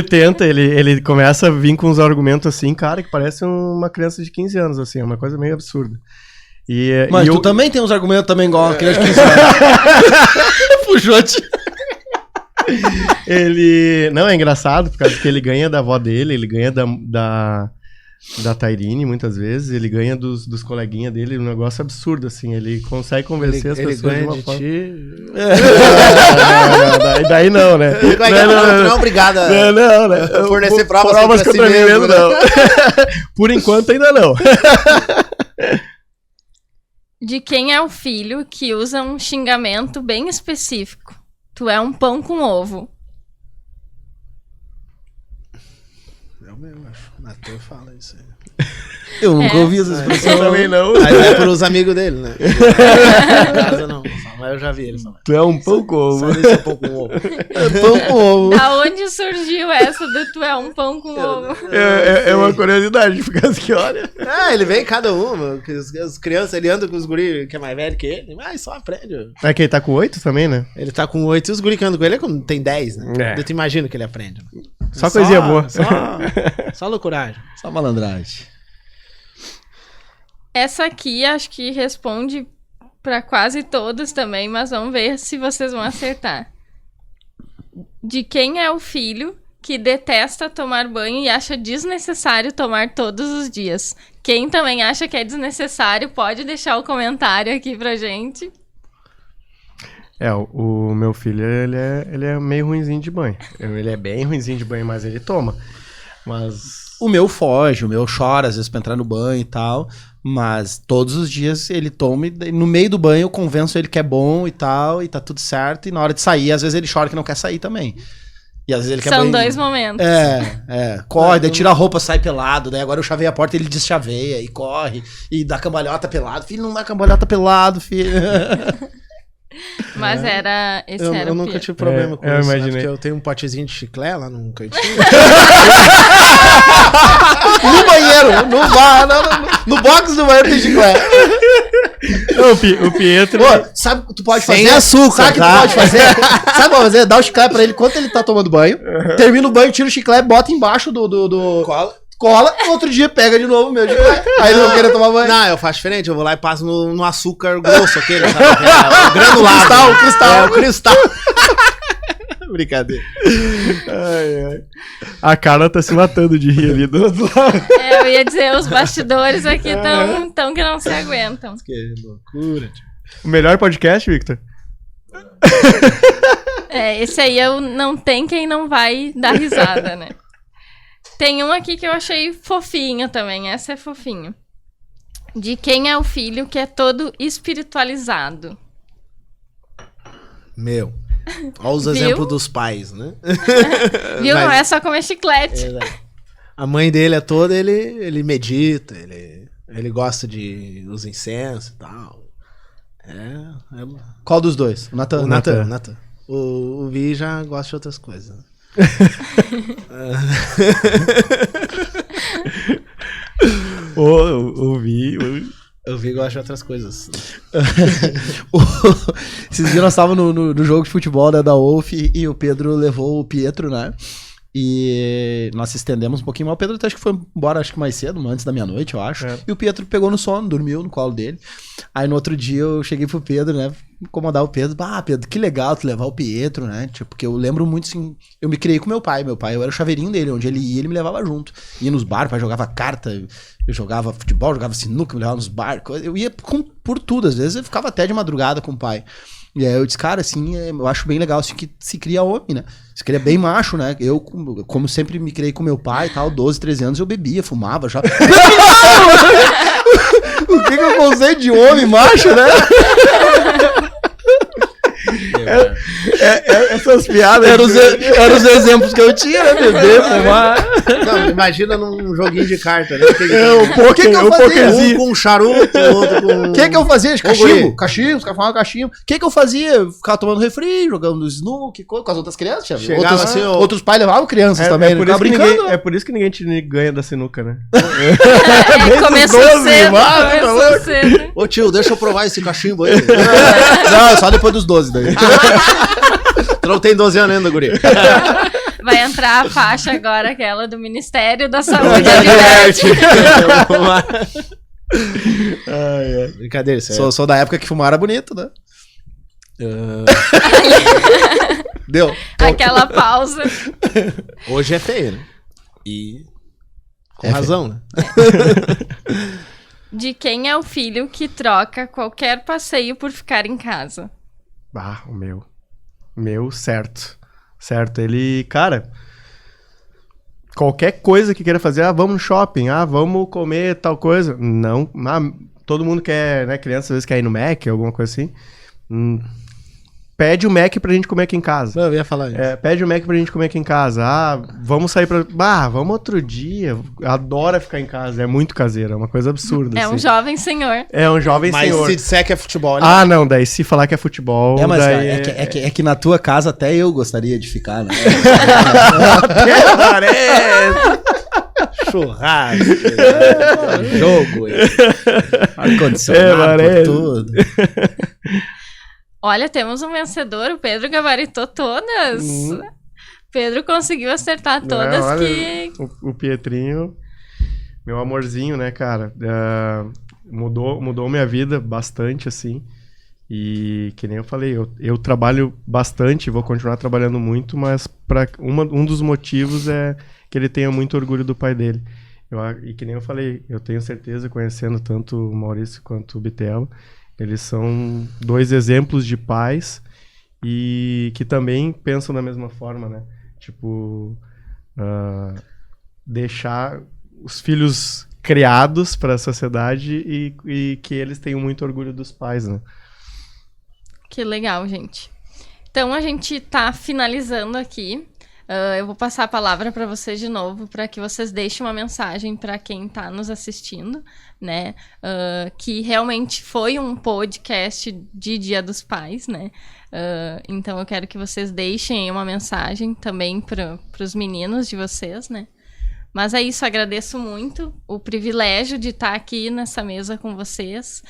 S1: teu.
S3: Ele começa a vir com uns argumentos assim, cara, que parece uma criança de 15 anos, assim, é uma coisa meio absurda.
S2: Mas tu também tem uns argumentos também igual uma criança de 15 anos. Fujote.
S3: Não, é engraçado, por causa que ele ganha da avó dele, ele ganha da Tairine, muias vezes, ele ganha dos coleguinhas dele, um negócio absurdo, assim, ele consegue convencer as pessoas de uma forma... Daí não, né?
S4: Não é obrigado a fornecer provas contra si mesmo,
S3: não. Por enquanto ainda não.
S1: De quem é o filho que usa um xingamento bem específico? Tu é um pão com ovo.
S4: É o meu, acho. Matheus fala isso aí.
S2: Eu nunca ouvi essa expressão.
S3: Eu também não.
S4: Mas é pros amigos dele, né? Em casa não. Mas eu já vi ele falar.
S3: Tu é um pão com ovo.
S4: Só desse pão com ovo.
S2: Pão com ovo.
S1: Da onde surgiu essa do tu é um pão com ovo?
S3: É uma curiosidade, ficar assim, olha.
S4: Ah, ele vem cada uma. As crianças, ele anda com os guri que é mais velho que ele. Mas só aprende.
S3: É que ele tá com 8 também, né?
S4: Ele tá com 8 e os guri que andam com ele é quando tem 10, né?
S3: É.
S4: Eu te imagino que ele aprende.
S3: Só coisinha boa.
S4: Só loucuragem.
S2: Só malandragem.
S1: Essa aqui acho que responde pra quase todos também, mas vamos ver se vocês vão acertar. De quem é o filho que detesta tomar banho e acha desnecessário tomar todos os dias? Quem também acha que é desnecessário, pode deixar o comentário aqui pra gente.
S3: O meu filho, ele é meio ruinzinho de banho. Ele é bem ruinzinho de banho, mas ele toma. Mas...
S2: O meu foge, o meu chora às vezes pra entrar no banho e tal, mas todos os dias ele toma e no meio do banho eu convenço ele que é bom e tal, e tá tudo certo, e na hora de sair, às vezes ele chora que não quer sair também. E às vezes ele quer
S1: São
S2: banho.
S1: dois momentos.
S2: Corre, daí tira a roupa, sai pelado, daí agora eu chavei a porta, ele deschaveia e corre, e dá cambalhota pelado. Filho, não dá cambalhota pelado, filho.
S1: Mas era... Esse
S4: Eu
S1: era o
S4: nunca
S1: Pedro.
S4: tive problema com
S3: eu
S4: isso, né?
S3: imaginei.
S4: Porque eu tenho um potezinho de chiclete lá num cantinho.
S2: No banheiro, no box do banheiro tem chiclete.
S3: Não, o Pietro...
S2: Pô, sabe o que tu pode
S4: Sem
S2: fazer?
S4: açúcar,
S2: Sabe o que tu
S4: tá?
S2: pode fazer? Sabe o que tu pode fazer? Dá o chiclete pra ele enquanto ele tá tomando banho. Termina o banho, tira o chiclete, bota embaixo do... Cola, outro dia pega de novo o meu chiclete. Aí ele não querer tomar banho.
S4: Não, eu faço diferente. Eu vou lá e passo no açúcar grosso aquele, sabe? O granulado.
S2: Cristal.
S4: É, o cristal. Brincadeira.
S3: A Carla tá se matando de rir ali do outro lado.
S1: Eu ia dizer, os bastidores aqui tão que não se aguentam.
S4: Que loucura, tio.
S3: O melhor podcast, Victor?
S1: Esse aí eu não tem quem não vai dar risada, né? Tem um aqui que eu achei fofinho também. Essa é fofinho. De quem é o filho que é todo espiritualizado?
S4: Meu. Olha os
S1: Viu?
S4: exemplos dos pais, né?
S1: Viu?
S4: Mas-
S1: Não é só comer chiclete.
S4: A mãe dele é toda, ele medita, ele gosta de os incensos e tal.
S2: Qual dos dois? O Natan.
S4: O Natan. O Vi já gosta de outras coisas. O Vi gosta de outras coisas.
S2: Esses dias nós estávamos no jogo de futebol, né, da Wolf e o Pedro levou o Pietro, né? E nós se estendemos um pouquinho, mas o Pedro acho que foi embora mais cedo, antes da meia-noite, eu acho. E o Pietro pegou no sono, dormiu no colo dele. Aí no outro dia eu cheguei pro Pedro, né, incomodar o Pedro. Pedro, que legal tu levar o Pietro, né? Tipo, porque eu lembro muito assim, eu me criei com meu pai, eu era o chaveirinho dele, onde ele ia, ele me levava junto. Ia nos bares, o pai jogava carta, eu jogava futebol, jogava sinuca, me levava nos bares, eu ia por tudo, às vezes eu ficava até de madrugada com o pai. E aí eu disse, cara, assim, eu acho bem legal assim, que se cria homem, né? Se cria bem macho, né? Eu, como sempre me criei com meu pai e tal, 12, 13 anos, eu bebia, fumava já. O que eu conceito de homem macho, né?
S3: Essas piadas...
S2: Eram os exemplos que eu tinha, né? Beber, fumar.
S4: Não, imagina num joguinho de carta, né?
S2: O que eu fazia?
S4: Um com charuto, outro com...
S2: O que eu fazia?
S4: Guri.
S2: Cachimbo, os caras falavam cachimbo. O que eu fazia? Eu ficava tomando refri, jogando snook, com as outras crianças.
S4: Chegava assim, ó.
S2: Outros pais levavam crianças também, né? Ficava brincando.
S3: É por isso que ninguém te ganha da sinuca, né?
S1: Começou
S3: 12,
S1: cedo,
S3: vai,
S1: começou cedo.
S4: Ô tio, deixa eu provar esse cachimbo aí.
S2: Não, só depois dos 12 daí.
S4: Tu não tem 12 anos ainda, guri.
S1: Vai entrar a faixa agora, aquela do Ministério da Saúde. Adverte.
S4: Brincadeira, isso é...
S2: Sou da época que fumar era bonito, né? Deu.
S1: Aquela pausa.
S4: Hoje é feio, né? E... Com
S2: É
S4: razão, né?
S1: De quem é o filho que troca qualquer passeio por ficar em casa?
S3: O meu. Meu, certo. Certo, ele, cara... Qualquer coisa que queira fazer, vamos no shopping, vamos comer tal coisa. Não, todo mundo quer, né, criança às vezes quer ir no Mac, alguma coisa assim. pede o Mac pra gente comer aqui em casa.
S4: Eu ia falar isso.
S3: Pede o Mac pra gente comer aqui em casa. Vamos sair pra... vamos outro dia. Adora ficar em casa. É muito caseiro. É uma coisa absurda.
S1: É um jovem senhor.
S3: É um jovem
S4: Mas
S3: senhor.
S4: se disser que é futebol, né?
S3: Não. Daí se falar que é futebol...
S2: Mas
S3: daí
S2: é que na tua casa até eu gostaria de ficar, né? Churrasco, jogo, ar-condicionado por tudo.
S1: Olha, temos um vencedor, o Pedro gabaritou todas. Pedro conseguiu acertar todas.
S3: O Pietrinho, meu amorzinho, né, cara, mudou minha vida bastante, assim, e que nem eu falei, eu trabalho bastante, vou continuar trabalhando muito, mas um dos motivos é que ele tenha muito orgulho do pai dele. E que nem eu falei, eu tenho certeza, conhecendo tanto o Maurício quanto o Bitelo, eles são 2 exemplos de pais e que também pensam da mesma forma, né? Tipo, deixar os filhos criados para a sociedade e que eles tenham muito orgulho dos pais, né?
S1: Que legal, gente. Então, a gente tá finalizando aqui. Eu vou passar a palavra para vocês de novo, para que vocês deixem uma mensagem para quem está nos assistindo, né? Que realmente foi um podcast de Dia dos Pais, né? Então eu quero que vocês deixem uma mensagem também para os meninos de vocês, né? Mas é isso, agradeço muito o privilégio de estar aqui nessa mesa com vocês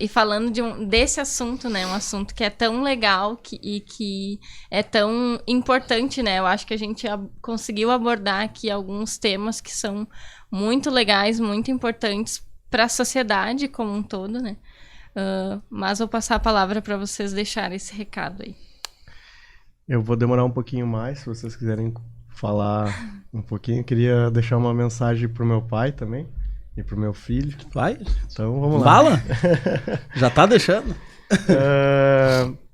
S1: e falando desse assunto, né? Um assunto que é tão legal e que é tão importante, né? Eu acho que a gente conseguiu abordar aqui alguns temas que são muito legais, muito importantes para a sociedade como um todo, né? Mas vou passar a palavra para vocês deixarem esse recado aí.
S3: Eu vou demorar um pouquinho mais, se vocês quiserem falar um pouquinho. Eu queria deixar uma mensagem pro meu pai também e pro meu filho.
S2: Vai?
S3: Então vamos lá.
S2: Fala! Já tá deixando?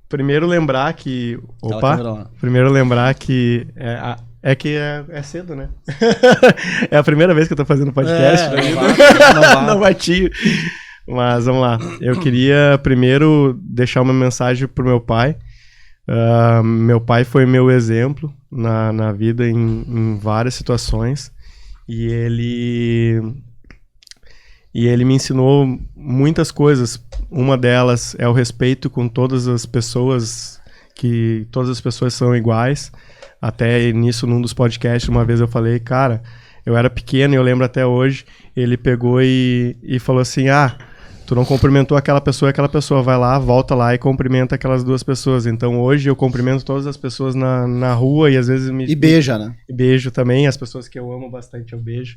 S3: Primeiro lembrar que... Primeiro lembrar que... É cedo, né? É a primeira vez que eu tô fazendo podcast. Não bati. Mas vamos lá. Eu queria primeiro deixar uma mensagem pro meu pai. Meu pai foi meu exemplo na vida em várias situações e ele me ensinou muitas coisas. Uma delas é o respeito com todas as pessoas, que todas as pessoas são iguais. Até nisso, num dos podcasts, uma vez eu falei, cara, eu era pequeno e eu lembro até hoje, ele pegou e falou assim, tu não cumprimentou aquela pessoa vai lá, volta lá e cumprimenta aquelas 2 pessoas. Então hoje eu cumprimento todas as pessoas na rua e às vezes
S2: E beija, né?
S3: E beijo também, as pessoas que eu amo bastante eu beijo.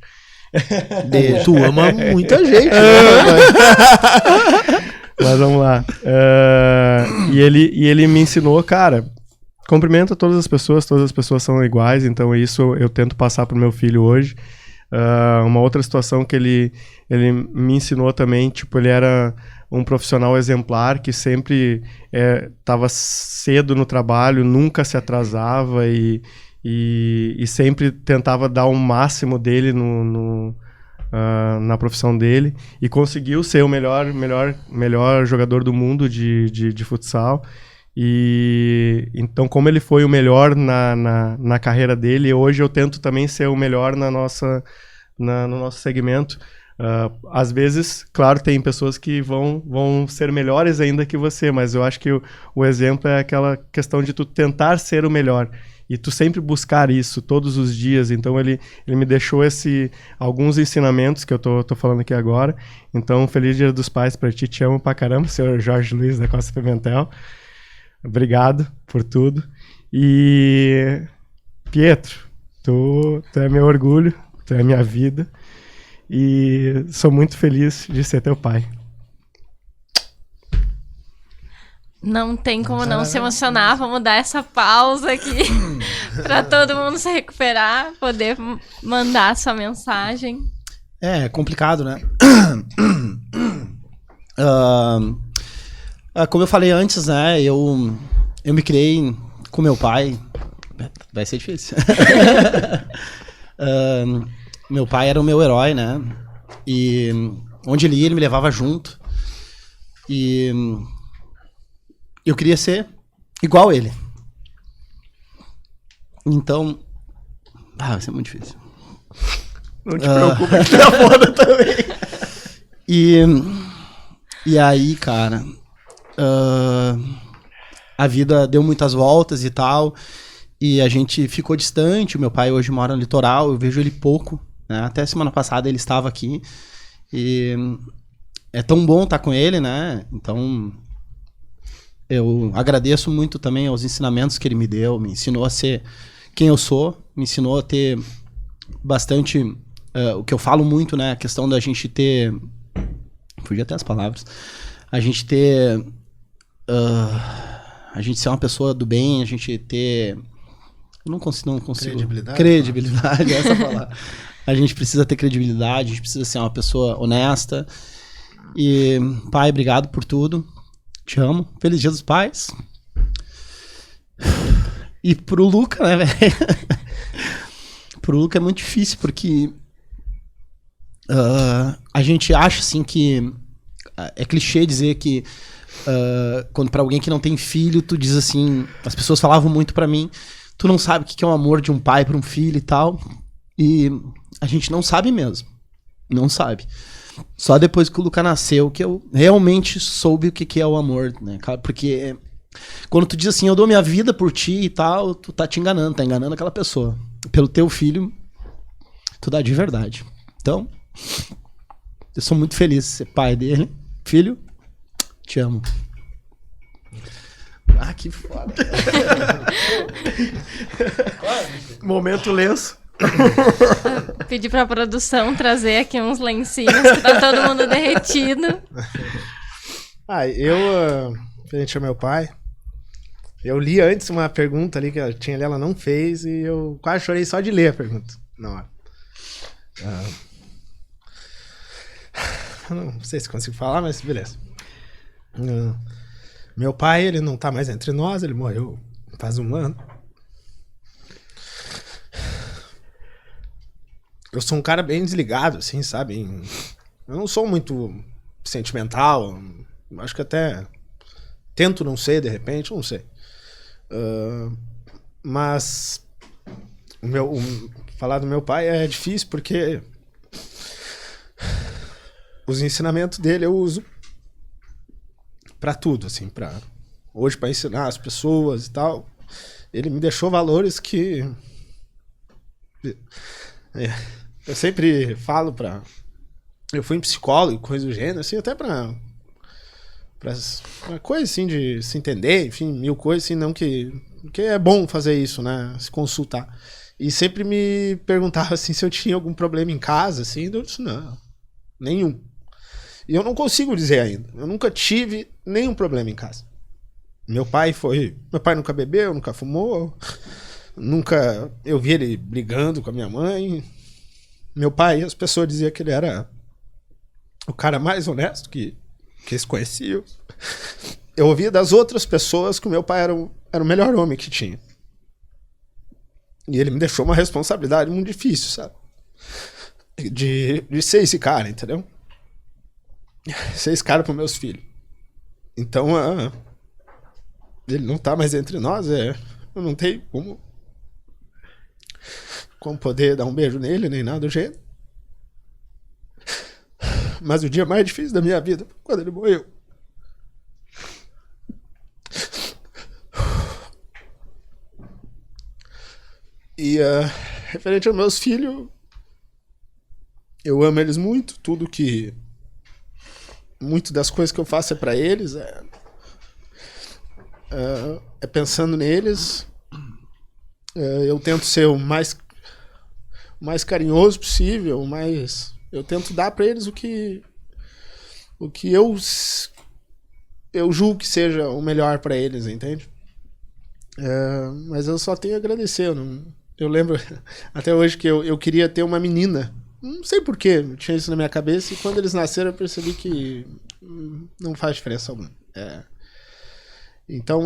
S4: Tu ama muita gente, né?
S3: Mas vamos lá. E ele me ensinou, cara, cumprimenta todas as pessoas são iguais, então isso eu tento passar pro meu filho hoje. Uma outra situação que ele me ensinou também, tipo, ele era um profissional exemplar que sempre estava cedo no trabalho, nunca se atrasava e sempre tentava dar o máximo dele na profissão dele e conseguiu ser o melhor jogador do mundo de futsal. E então, como ele foi o melhor na carreira dele, hoje eu tento também ser o melhor no nosso segmento. Às vezes, claro, tem pessoas que vão ser melhores ainda que você, mas eu acho que o exemplo é aquela questão de tu tentar ser o melhor e tu sempre buscar isso todos os dias. Então ele me deixou alguns ensinamentos que eu tô falando aqui agora. Então, feliz Dia dos Pais pra ti, te amo pra caramba, senhor Jorge Luiz da Costa Pimentel. Obrigado por tudo. E Pietro, tu é meu orgulho, tu é minha vida e sou muito feliz de ser teu pai.
S1: Não tem como não se emocionar. Vamos dar essa pausa aqui para todo mundo se recuperar, poder mandar sua mensagem.
S2: É complicado, né? Como eu falei antes, né? Eu me criei com meu pai. Vai ser difícil. Meu pai era o meu herói, né? E onde ele ia, ele me levava junto. E eu queria ser igual ele. Então, vai ser muito difícil.
S3: Não te preocupe, que tá foda também.
S2: E aí, cara, a vida deu muitas voltas e tal, e a gente ficou distante. O meu pai hoje mora no litoral, eu vejo ele pouco, né? Até semana passada ele estava aqui, e é tão bom estar com ele, né? Então, eu agradeço muito também aos ensinamentos que ele me deu, me ensinou a ser quem eu sou, me ensinou a ter bastante, o que eu falo muito, né? A questão da gente ter... Fugi até as palavras. A gente ter... a gente ser uma pessoa do bem, a gente ter... Eu não consigo... Credibilidade, essa é a palavra. A gente precisa ter credibilidade, a gente precisa ser uma pessoa honesta. E, pai, obrigado por tudo. Te amo. Feliz Dia dos Pais. E pro Luca, né, velho? Pro Luca é muito difícil, porque a gente acha, assim, que... É clichê dizer que quando pra alguém que não tem filho, tu diz assim... As pessoas falavam muito pra mim, tu não sabe o que é o amor de um pai pra um filho e tal. E a gente não sabe mesmo. Não sabe. Só depois que o Luca nasceu que eu realmente soube o que é o amor, né, cara? Porque quando tu diz assim, eu dou minha vida por ti e tal, tu tá te enganando, tá enganando aquela pessoa. Pelo teu filho, tu dá de verdade. Então, eu sou muito feliz de ser pai dele. Filho, te amo. Ah, que foda.
S3: Momento lenço.
S1: Pedi pra produção trazer aqui uns lencinhos, que tá todo mundo derretido.
S4: Frente ao meu pai, eu li antes uma pergunta ali que ela tinha ali, ela não fez, e eu quase chorei só de ler a pergunta na hora. Não sei se consigo falar, mas beleza. Meu pai, ele não tá mais entre nós, ele morreu faz 1 ano. Eu sou um cara bem desligado, assim, sabe? Eu não sou muito sentimental, acho que até tento não ser, de repente, não sei. Mas falar do meu pai é difícil, porque os ensinamentos dele eu uso pra tudo, assim, hoje pra ensinar as pessoas e tal. Ele me deixou valores que... Eu sempre falo eu fui em psicólogo, coisa do gênero, assim, até pra coisa, assim, de se entender, enfim, 1000 coisas, assim, não que é bom fazer isso, né, se consultar. E sempre me perguntava, assim, se eu tinha algum problema em casa, assim, eu disse, não, nenhum. E eu não consigo dizer ainda, eu nunca tive nenhum problema em casa. Meu pai nunca bebeu, nunca fumou, nunca eu vi ele brigando com a minha mãe. Meu pai, as pessoas diziam que ele era o cara mais honesto que eles conheciam. Eu ouvia das outras pessoas que o meu pai era o melhor homem que tinha. E ele me deixou uma responsabilidade muito difícil, sabe? De ser esse cara, entendeu? Ser esse cara para meus filhos. Então, ele não tá mais entre nós, eu não tenho como poder dar um beijo nele, nem nada do gênero. Mas o dia mais difícil da minha vida foi quando ele morreu. E referente aos meus filhos, eu amo eles muito. Muito das coisas que eu faço é pra eles, é pensando neles. Eu tento ser o mais carinhoso possível, eu tento dar pra eles o que eu julgo que seja o melhor pra eles, entende? Mas eu só tenho a agradecer. Eu lembro até hoje que eu queria ter uma menina. Não sei porquê, eu tinha isso na minha cabeça, e quando eles nasceram eu percebi que não faz diferença alguma. Então,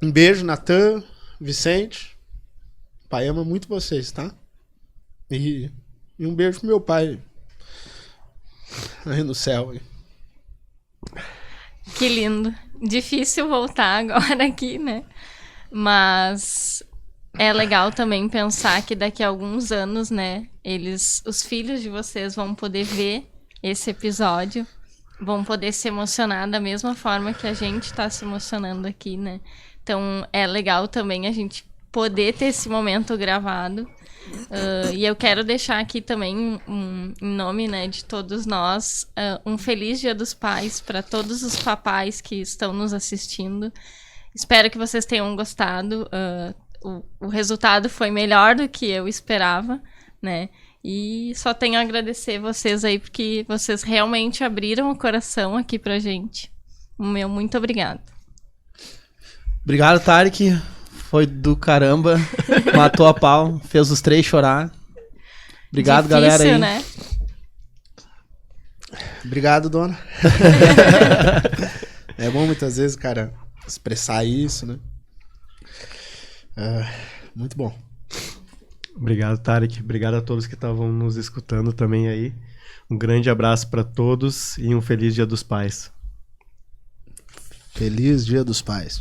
S4: um beijo, Natan, Vicente. O pai ama muito vocês, tá? E um beijo pro meu pai aí no céu.
S1: Que lindo. difícil voltar agora aqui, né? Mas é legal também pensar que daqui a alguns anos, né, os filhos de vocês vão poder ver esse episódio, vão poder se emocionar da mesma forma que a gente tá se emocionando aqui, né? Então é legal também a gente poder ter esse momento gravado. E eu quero deixar aqui também, em nome, né, de todos nós, um feliz Dia dos Pais para todos os papais que estão nos assistindo. Espero que vocês tenham gostado. O resultado foi melhor do que eu esperava, né? E só tenho a agradecer vocês aí, porque vocês realmente abriram o coração aqui pra gente. O meu muito obrigado.
S2: Obrigado, Tarek. Foi do caramba. Matou a pau. Fez os 3 chorar. Obrigado,
S1: difícil,
S2: galera aí.
S1: Né?
S4: Obrigado, dona. É bom muitas vezes, cara, expressar isso, né? Muito bom.
S3: Obrigado, Tarek. Obrigado a todos que estavam nos escutando também aí. Um grande abraço para todos e um feliz Dia dos Pais.
S4: Feliz Dia dos Pais.